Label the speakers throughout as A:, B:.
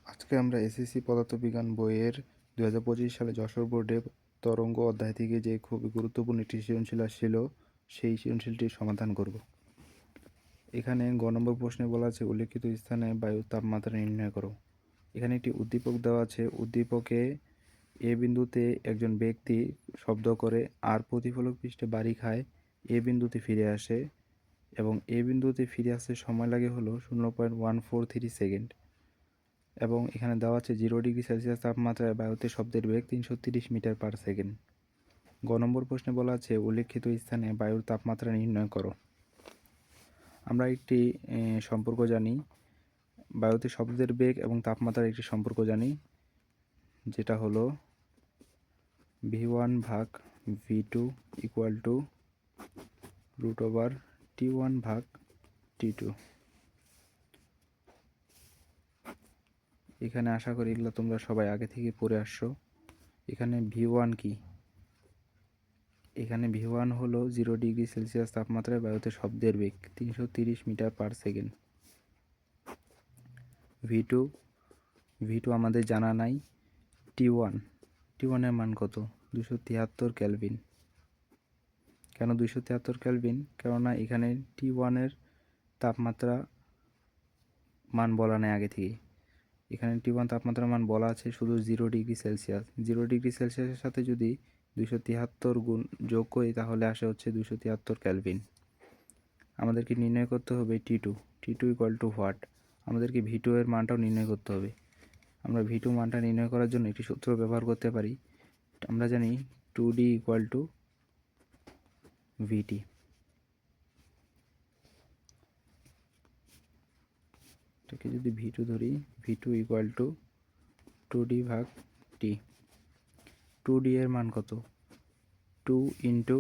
A: আজকে আমরা এসএসসি পদার্থবিজ্ঞান বইয়ের 2025 সালে যশোর বোর্ডে তরঙ্গ অধ্যায় থেকে যে খুবই গুরুত্বপূর্ণ একটি সৃজনশীল আসছিল সেই সৃজনশীলটির সমাধান করব। এখানে গ নম্বর প্রশ্নে বলা আছে উল্লেখিত স্থানে বায়ুর তাপমাত্রা নির্ণয় করো। এখানে একটি উদ্দীপক দেওয়া আছে। উদ্দীপকে এ বিন্দুতে একজন ব্যক্তি শব্দ করে আর প্রতিফলক পৃষ্ঠে বাড়ি খায় এ বিন্দুতে ফিরে আসে এবং এ বিন্দুতে ফিরে আসতে সময় লাগে হলো 0.143 সেকেন্ড এবং এখানে দেওয়া আছে 0 ডিগ্রি সেলসিয়াস তাপমাত্রায় বায়ুতে শব্দের বেগ 330 মিটার পার সেকেন্ড। গ নম্বর প্রশ্নে বলা আছে উল্লেখিত স্থানে বায়ুর তাপমাত্রা নির্ণয় করো। আমরা একটি সম্পর্ক জানি, বায়ুতে শব্দের বেগ এবং তাপমাত্রার একটি সম্পর্ক জানি, যেটা হলো v1/v2 ইকুয়াল টু √T1/T2। এখানে আশা করি এগুলো তোমরা সবাই আগে থেকে পড়ে আসছো। এখানে v1 কি? এখানে v1 হলো 0 ডিগ্রি সেলসিয়াস তাপমাত্রায় বায়ুতে শব্দের বেগ 330 মিটার পার সেকেন্ড। v2 আমাদের জানা নাই। টি ওয়ানের মান কত? 273 কেলভিন। কেন 273 কেলভিন? কেননা এখানে টি1-এর তাপমাত্রা মান বলা নেই আগে থেকে। এখানে টি1 তাপমাত্রার মান বলা আছে শুধু 0 ডিগ্রি সেলসিয়াস। 0 ডিগ্রি সেলসিয়াসের সাথে যদি 273 গুণ যোগ করি তাহলে আসে হচ্ছে 273 কেলভিন। আমাদেরকে নির্ণয় করতে হবে টি টু ইকুয়াল টু হোয়াট। আমাদেরকে ভি2 এর মানটাও নির্ণয় করতে হবে। আমরা ভি2 মানটা নির্ণয় করার জন্য একটি সূত্র ব্যবহার করতে পারি। আমরা জানি 2D ইকুয়াল টু ভিটি। এটাকে যদি ভি2 ধরি, ভি2 ইকুয়াল টু 2D/T। 2D এর মান কত? 2 ইন্টু,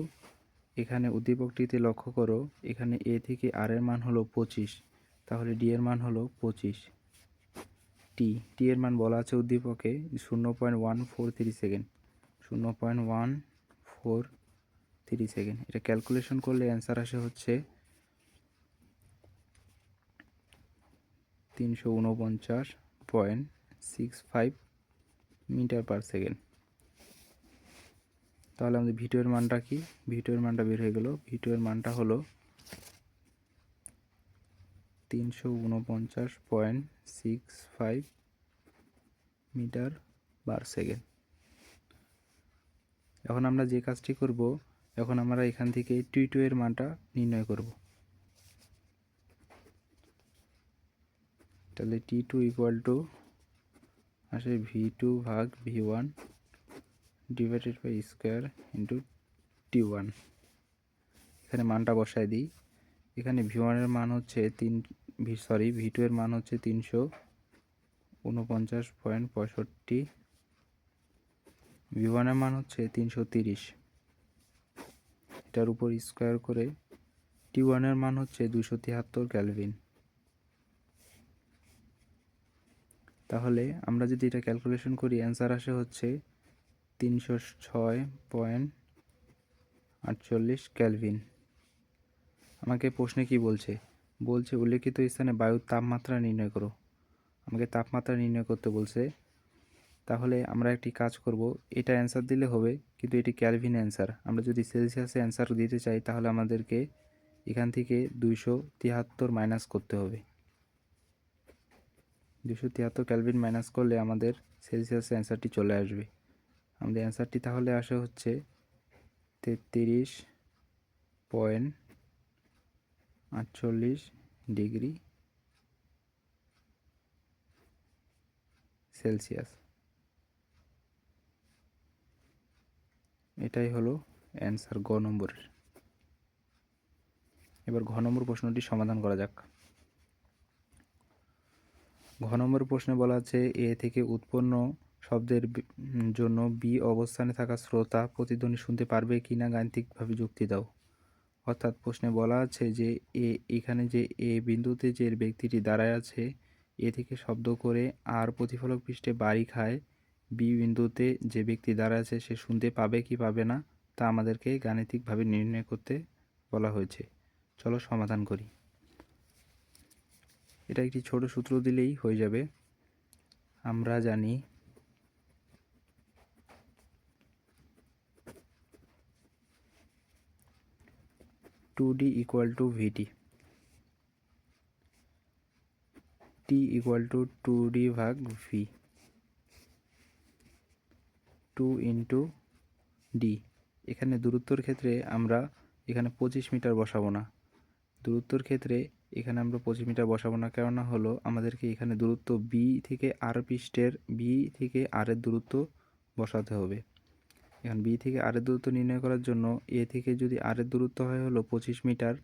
A: এখানে উদ্দীপকটিতে লক্ষ্য করো, এখানে এ থেকে আর এর মান হলো 25, তাহলে ডি এর মান হলো 25। টি এর মান বলা আছে উদ্দীপকে 0.143 সেকেন্ড। 0.143 সেকেন্ড। এটা ক্যালকুলেশন করলে অ্যান্সার আসে হচ্ছে 349.65 মিটার পার সেকেন্ড। তাহলে আমাদের ভি2 এর মানটা কি? ভি2 এর মানটা বের হয়ে গেল। ভি2 এর মানটা হলো 349.65 মিটার পার সেকেন্ড। এখন আমরা যে কাজটি করব, এখন আমরা এখান থেকে টি2 এর মানটা নির্ণয় করব। তাহলে টি2 ইকুয়াল টু আসে v2/v1 divided by square into টি1। এখানে মানটা বসায় দিই। এখানে v1 এর মান হচ্ছে v2 এর মান হচ্ছে 349.65। v1 এর মান হচ্ছে 330, এটার উপর স্কোয়ার করে টি1 এর মান হচ্ছে 273 কেলভিন। তাহলে আমরা যদি এটা ক্যালকুলেশন করি অ্যান্সার আসে হচ্ছে 306.48 কেলভিন। আমাকে প্রশ্নে কি বলছে? বলছে উল্লেখিত স্থানে বায়ুর তাপমাত্রা নির্ণয় করো। আমাকে তাপমাত্রা নির্ণয় করতে বলছে। তাহলে আমরা একটি কাজ করব, এটা অ্যান্সার দিলে হবে, কিন্তু এটি ক্যালভিন অ্যান্সার। আমরা যদি সেলসিয়াসে অ্যান্সার দিতে চাই তাহলে আমাদেরকে এখান থেকে 273 মাইনাস করতে হবে। 273 ক্যালভিন মাইনাস করলে আমাদের সেলসিয়াসে অ্যান্সারটি চলে আসবে। আমাদের অ্যান্সারটি তাহলে আসে হচ্ছে 33.48 ডিগ্রি সেলসিয়াস। এটাই হলো অ্যান্সার গ নম্বরের। এবার ঘ নম্বর প্রশ্নটি সমাধান করা যাক। ঘ নম্বর প্রশ্নে বলা আছে এ থেকে উৎপন্ন শব্দের জন্য বি অবস্থানে থাকা শ্রোতা প্রতিধ্বনি শুনতে পারবে কিনা গাণিতিকভাবে যুক্তি দাও। অর্থাৎ প্রশ্নে বলা আছে যে এখানে যে এ বিন্দুতে যে ব্যক্তিটি দাঁড়ায় আছে এ থেকে শব্দ করে আর প্রতিফলক পৃষ্ঠে বাড়ি খায় বি বিন্দুতে যে ব্যক্তি দাঁড়ায় আছে সে শুনতে পাবে কি পাবে না তা আমাদেরকে গাণিতিকভাবে নির্ণয় করতে বলা হয়েছে। চলো সমাধান করি। এটা একটি ছোট সূত্র দিলেই হয়ে যাবে। আমরা জানি two D equal to V D, T equal to 2d ভাগ ভি, 2 ইন্টু ডি। এখানে দূরত্বর ক্ষেত্রে আমরা এখানে 25 মিটার বসাবো না। দূরত্বর ক্ষেত্রে এখানে আমরা 25 মিটার বসাবো না, কেননা হলো আমাদেরকে এখানে দূরত্ব বি থেকে আর পৃষ্ঠের বি থেকে আর এর দূরত্ব বসাতে হবে। এখন বি থেকে আর এর দূরত্ব নির্ণয় করার জন্য এ থেকে যদি আর এর দূরত্ব হয় হলো 25 মিটার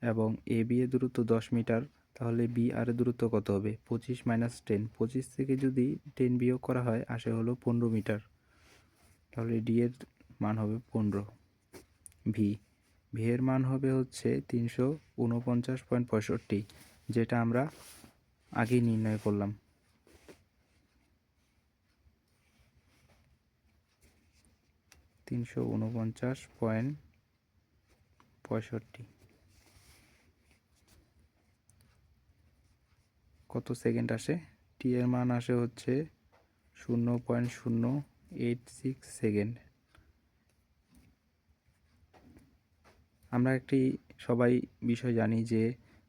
A: এবং এ বি এর দূরত্ব 10 মিটার, তাহলে বি আর এর দূরত্ব কত হবে? 25 মাইনাস 10, 25 থেকে যদি 10 বিয়োগ করা হয় আসে হলো 15 মিটার। তাহলে ডি এর মান হবে 15। ভি ভি এর মান হবে হচ্ছে 349.65, যেটা আমরা আগেই নির্ণয় করলাম। 349.65 কত সেকেন্ড আসে? টি এর মান আসে হচ্ছে 0.086 সেকেন্ড। আমরা একটি সবাই বিষয় জানি যে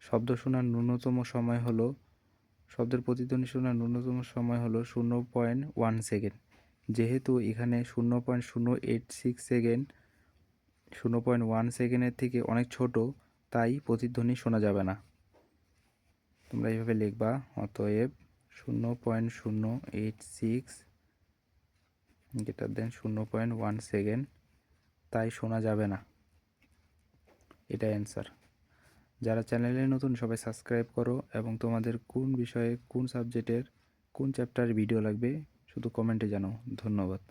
A: শব্দ শোনার ন্যূনতম সময় হলো, শব্দের প্রতিধ্বনি শোনার ন্যূনতম সময় হলো 0.1 সেকেন্ড। যেহেতু এখানে 0.086 সেকেন্ড 0.1 সেকেন্ডের থেকে অনেক ছোট, তাই প্রতিধ্বনি শোনা যাবে না। তোমরা এইভাবে লিখবা, অতএব 0.086 গ্রেটার দেন 0.1 সেকেন্ড, তাই শোনা যাবে না। এটা অ্যান্সার। যারা চ্যানেলে নতুন সবাই সাবস্ক্রাইব করো এবং তোমাদের কোন বিষয়ে কোন সাবজেক্টের কোন চ্যাপ্টারের ভিডিও লাগবে শুধু কমেন্টে জানাও। ধন্যবাদ।